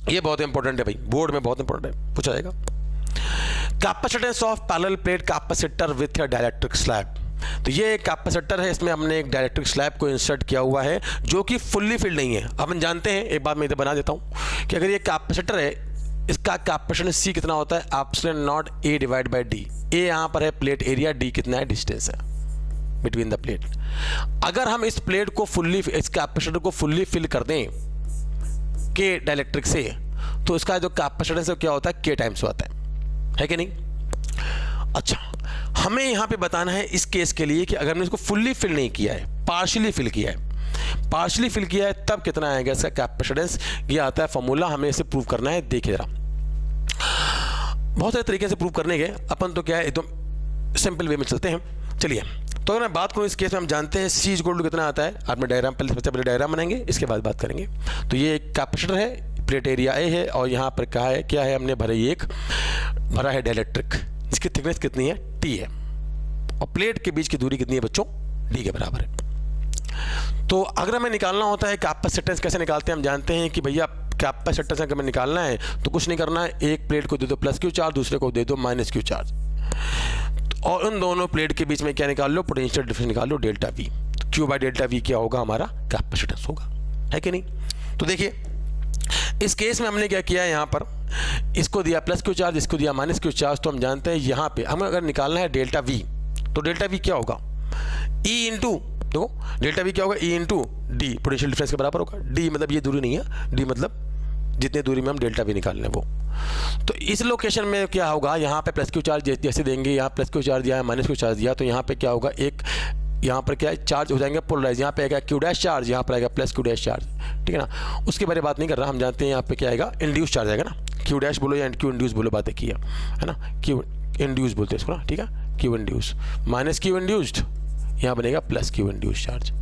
ये बहुत इंपॉर्टेंट है भाई, बोर्ड में बहुत इंपॉर्टेंट है, पूछा जाएगा। Capacitance of parallel plate capacitor with a dielectric slab. तो ये एक कैपेसिटर है, इसमें हमने एक डाइलेक्ट्रिक स्लैब को इंसर्ट किया हुआ है जो कि फुल्ली फिल्ड नहीं है। अब हम जानते हैं, एक बात मैं इधर बना देता हूँ कि अगर ये कैपेसिटर है, इसका कैपेसिटेंस C कितना होता है, epsilon not A divide by D। A यहाँ पर है प्लेट एरिया, D कितना है, डिस्टेंस है बिटवीन द प्लेट। अगर हम इस प्लेट को फुल्ली, इस कैपेसिटर को फुल्ली फिल कर दें K डाइलेक्ट्रिक से, तो इसका जो कैपेसिटेंस है क्या होता है, K टाइम्स होता है कि नहीं। अच्छा, हमें यहाँ पे बताना है इस केस के लिए कि अगर हमने इसको फुल्ली फिल नहीं किया है, पार्शियली फिल किया है, पार्शियली फिल किया है, तब कितना आएगा इसका कैपेसिटेंस। ये आता है फॉर्मूला, हमें इसे प्रूव करना है। देखिए जरा, बहुत सारे तरीके से प्रूव करने के, अपन तो क्या है एकदम सिंपल वे में चलते हैं। चलिए, तो अगर मैं बात करूँ इस केस में, हम जानते हैं C इक्वल टू कितना आता है, आपने डायग्राम पहले, सबसे पहले डायग्राम बनाएंगे, इसके बाद बात करेंगे। तो ये एक कैपेसिटर है, प्लेट एरिया A है, और यहाँ पर कहा है क्या है, हमने भरा है डाइलेक्ट्रिक, जिसकी थिकनेस कितनी है, T है, और प्लेट के बीच की दूरी कितनी है बच्चों, D के बराबर है। तो अगर हमें निकालना होता है कैपेसिटेंस, कैसे निकालते हैं, हम जानते हैं कि भैया कैपेसिटेंस अगर हमें निकालना है तो कुछ नहीं करना है, एक प्लेट को दे दो प्लस Q चार्ज, दूसरे को दे दो माइनस Q चार्ज, और उन दोनों प्लेट के बीच में क्या निकाल लो, पोटेंशियल डिफरेंस निकाल लो, डेल्टा V। तो Q बाई डेल्टा V क्या होगा, हमारा कैपेसिटेंस होगा, है कि नहीं। तो देखिए इस केस में हमने क्या किया है, यहाँ पर इसको दिया प्लस Q चार्ज, इसको दिया माइनस Q चार्ज। तो हम जानते हैं यहाँ पे हमें अगर निकालना है डेल्टा V, तो डेल्टा V क्या होगा, E इंटू, देखो डेल्टा V क्या होगा, E into D, potential difference के बराबर होगा। D मतलब ये दूरी नहीं है, D मतलब जितने दूरी में हम डेल्टा V निकाल लें वो। तो इस लोकेशन में क्या होगा, यहाँ पे प्लस Q चार्ज जैसे देंगे, यहाँ प्लस Q चार्ज दिया है, माइनस Q चार्ज दिया, तो यहाँ पे क्या होगा, एक यहाँ पर क्या है, चार्ज हो जाएंगे पोलराइज, यहाँ पे आएगा Q डैश चार्ज, यहाँ पर आएगा प्लस Q डैश चार्ज, ठीक है ना। उसके बारे में बात नहीं कर रहा, हम जानते हैं यहाँ पे क्या आएगा, इंड्यूस चार्ज आएगा ना, Q डैश बोलो या Q इंड्यूस बोलो, बातें की है ना, Q इंड्यूस बोलते हैं इसको ना, ठीक है, Q induce minus Q induced, यहाँ बनेगा प्लस Q इंड्यूस चार्ज।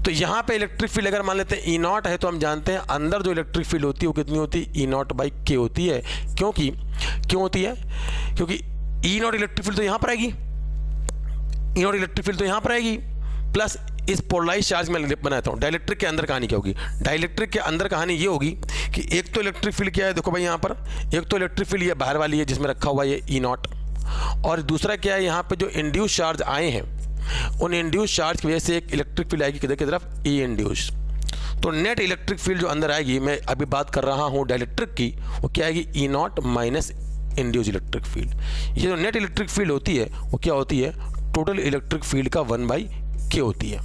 तो यहाँ पे इलेक्ट्रिक फील्ड अगर मान लेते हैं E नॉट है, तो हम जानते हैं अंदर जो इलेक्ट्रिक फील्ड होती है वो कितनी होती है, E नॉट बाई K होती है। क्यों होती है, क्योंकि E नॉट इलेक्ट्रिक फील्ड तो यहाँ पर आएगी, E नॉट इलेक्ट्रिक फील्ड तो यहाँ पर आएगी, प्लस इस पोलराइज चार्ज में बनाता हूँ। डाइलेक्ट्रिक के अंदर कहानी क्या होगी, डाइलेक्ट्रिक के अंदर कहानी ये होगी कि एक तो इलेक्ट्रिक फील्ड क्या है, देखो भाई यहाँ पर एक तो इलेक्ट्रिक फील्ड ये बाहर वाली है जिसमें रखा हुआ है E नॉट, और दूसरा क्या है, यहाँ पे जो इंड्यूस चार्ज आए हैं उन इंड्यूस चार्ज की वजह से एक इलेक्ट्रिक फील्ड आएगी किधर की तरफ, E इंड्यूस। तो नेट इलेक्ट्रिक फील्ड जो अंदर आएगी, मैं अभी बात कर रहा हूँ डाइलेक्ट्रिक की, वो क्या आएगी, E not minus induce electric field. ये जो नेट इलेक्ट्रिक फील्ड होती है वो क्या होती है, टोटल इलेक्ट्रिक फील्ड का 1/K होती है,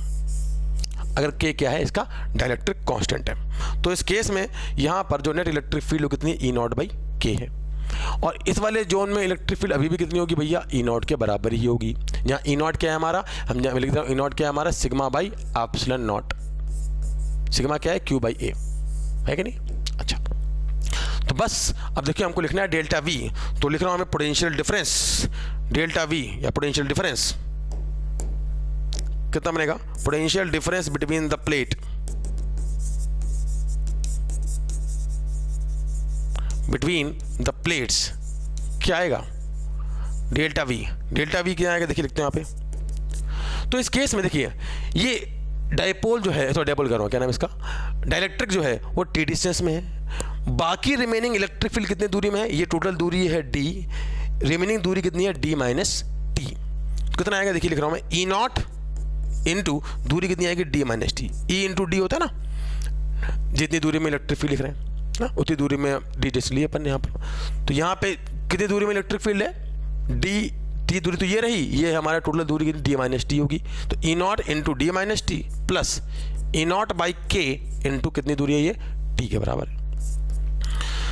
अगर K क्या है, इसका डाइलेक्ट्रिक कांस्टेंट है। तो इस केस में यहाँ पर जो नेट इलेक्ट्रिक फील्ड कितनी है, E नॉट बाई K है, और इस वाले जोन में इलेक्ट्रिक फील्ड अभी भी कितनी होगी भैया, E नॉट के बराबर ही होगी। यहाँ E नॉट क्या है हमारा, हम यहाँ लिख देता हूँ, E नॉट क्या है हमारा, sigma by epsilon not, sigma क्या है, Q बाई A, है कि नहीं। अच्छा, तो बस अब देखिए हमको लिखना है डेल्टा V, तो लिख रहा हूँ हमें पोटेंशियल डिफरेंस डेल्टा V या पोटेंशियल डिफरेंस कितना बनेगा, potential difference between the plate, between the plates क्या आएगा, डेल्टा V। डेल्टा V क्या आएगा, देखिए लिखते हैं यहाँ पे। तो इस केस में देखिए ये डाइपोल जो है, तो डाइपोल कर रहा हूँ, क्या नाम इसका, डाइलेक्ट्रिक जो है वो T डिस्टेंस में है, बाकी रिमेनिंग इलेक्ट्रिक फील्ड कितनी दूरी में है, ये टोटल दूरी है D, रिमेनिंग दूरी कितनी है, D माइनस T। कितना आएगा, देखिए लिख रहा हूँ मैं, E नॉट इंटू दूरी कितनी आएगी, D minus T। E into D होता है ना, जितनी दूरी में इलेक्ट्रिक फील्ड लिख रहे हैं ना, उतनी दूरी में D जैसे लिए अपन यहाँ पर। तो यहाँ पे कितनी दूरी में इलेक्ट्रिक फील्ड है, D T दूरी तो ये रही, ये हमारा टोटल दूरी कितनी, D माइनस T होगी। तो E not into D minus T plus E not by K into कितनी दूरी है, ये T के बराबर है।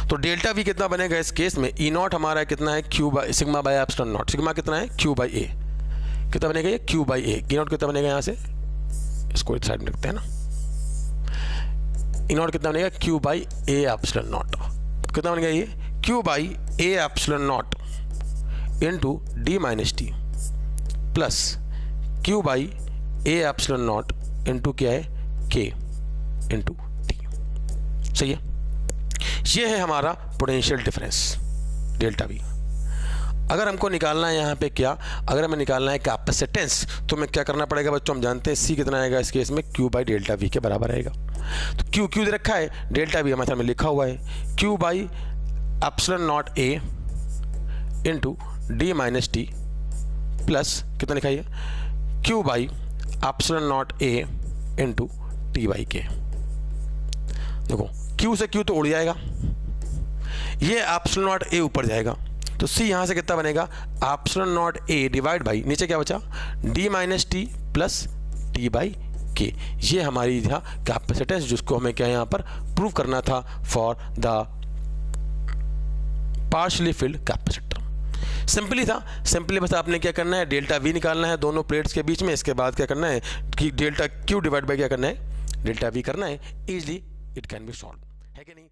तो डेल्टा V कितना बनेगा इस केस में, E नॉट हमारा कितना है, Q by sigma by epsilon not, sigma कितना है, Q बाई A, कितना बनेगा ये, Q by A। E not कितना बनेगा, यहाँ से इसको इस साइड में रखते हैं ना, E नॉट कितना बनेगा, Q by A epsilon not, कितना बनेगा ये, Q by A epsilon not into D minus T plus Q by A epsilon not into क्या है, K इंटू T। सही है, ये है हमारा पोटेंशियल डिफरेंस डेल्टा V। अगर हमको निकालना है यहाँ पे क्या, अगर हमें निकालना है कैपेसिटेंस, तो हमें क्या करना पड़ेगा बच्चों, हम जानते हैं सी कितना आएगा इस केस में, Q बाई डेल्टा वी के बराबर आएगा। तो Q दे रखा है, डेल्टा वी हमारे में लिखा हुआ है Q by epsilon not A into D minus T plus कितना लिखा है Q by epsilon not A into T by के। देखो Q से Q तो उड़ जाएगा, ये एप्सिलॉन नॉट A ऊपर जाएगा, तो C यहाँ से कितना बनेगा, epsilon not A divide by नीचे क्या बचा, D minus T plus T by के। ये हमारी यहाँ कैपेसिटेंस जिसको हमें क्या यहाँ पर प्रूव करना था for the partially field capacitor. Simply था, सिंपली बस आपने क्या करना है, डेल्टा V निकालना है दोनों प्लेट्स के बीच में, इसके बाद क्या करना है कि डेल्टा Q डिवाइड बाई क्या करना है, डेल्टा V करना है। Easily it can be solve, है कि नहीं।